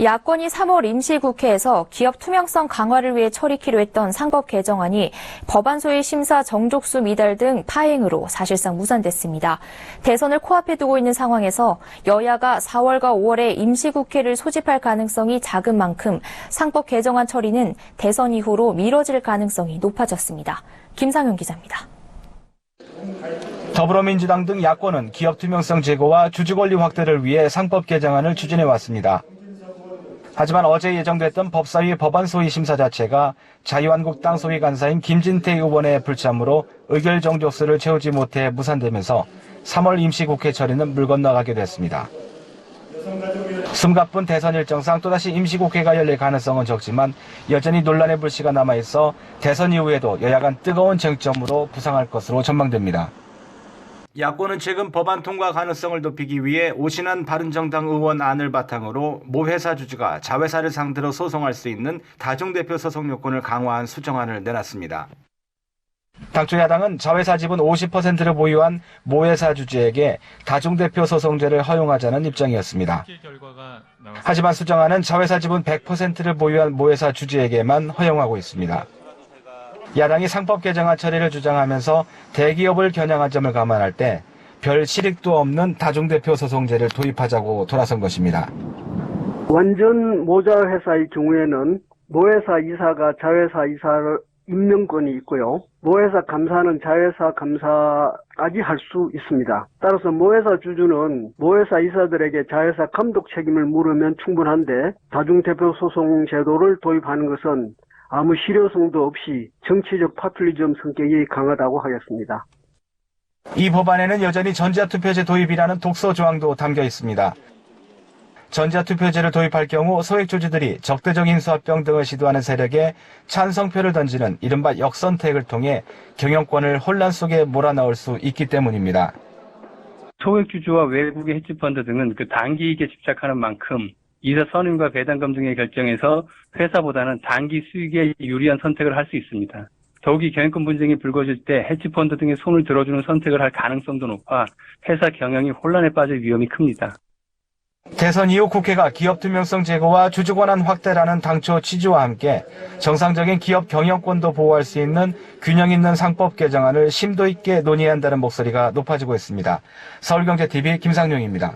야권이 3월 임시국회에서 기업 투명성 강화를 위해 처리키로 했던 상법 개정안이 법안 소위 심사 정족수 미달 등 파행으로 사실상 무산됐습니다. 대선을 코앞에 두고 있는 상황에서 여야가 4월과 5월에 임시국회를 소집할 가능성이 작은 만큼 상법 개정안 처리는 대선 이후로 미뤄질 가능성이 높아졌습니다. 김상윤 기자입니다. 더불어민주당 등 야권은 기업 투명성 제고와 주주 권리 확대를 위해 상법 개정안을 추진해왔습니다. 하지만 어제 예정됐던 법사위 법안 소위 심사 자체가 자유한국당 소위 간사인 김진태 의원의 불참으로 의결 정족수를 채우지 못해 무산되면서 3월 임시국회 처리는 물 건너가게 됐습니다. 숨가쁜 대선 일정상 또다시 임시국회가 열릴 가능성은 적지만 여전히 논란의 불씨가 남아있어 대선 이후에도 여야 간 뜨거운 쟁점으로 부상할 것으로 전망됩니다. 야권은 최근 법안 통과 가능성을 높이기 위해 오신환 바른정당 의원 안을 바탕으로 모 회사 주주가 자회사를 상대로 소송할 수 있는 다중대표 소송 요건을 강화한 수정안을 내놨습니다. 당초 야당은 자회사 지분 50%를 보유한 모 회사 주주에게 다중대표 소송제를 허용하자는 입장이었습니다. 하지만 수정안은 자회사 지분 100%를 보유한 모 회사 주주에게만 허용하고 있습니다. 야당이 상법 개정안 처리를 주장하면서 대기업을 겨냥한 점을 감안할 때 별 실익도 없는 다중대표 소송제를 도입하자고 돌아선 것입니다. 완전 모자 회사의 경우에는 모회사 이사가 자회사 이사를 임명권이 있고요. 모회사 감사는 자회사 감사까지 할 수 있습니다. 따라서 모회사 주주는 모회사 이사들에게 자회사 감독 책임을 물으면 충분한데 다중대표 소송 제도를 도입하는 것은 아무 실효성도 없이 정치적 파퓰리즘 성격이 강하다고 하겠습니다. 이 법안에는 여전히 전자투표제 도입이라는 독소 조항도 담겨 있습니다. 전자투표제를 도입할 경우 소액주주들이 적대적인 수합병 등을 시도하는 세력에 찬성표를 던지는 이른바 역선택을 통해 경영권을 혼란 속에 몰아넣을 수 있기 때문입니다. 소액주주와 외국의 헤지펀드 등은 그 단기 이익에 집착하는 만큼 이사 선임과 배당금 등의 결정에서 회사보다는 단기 수익에 유리한 선택을 할 수 있습니다. 더욱이 경영권 분쟁이 불거질 때 헤지펀드 등의 손을 들어주는 선택을 할 가능성도 높아 회사 경영이 혼란에 빠질 위험이 큽니다. 대선 이후 국회가 기업 투명성 제고와 주주 권한 확대라는 당초 취지와 함께 정상적인 기업 경영권도 보호할 수 있는 균형 있는 상법 개정안을 심도 있게 논의한다는 목소리가 높아지고 있습니다. 서울경제TV 김상용입니다.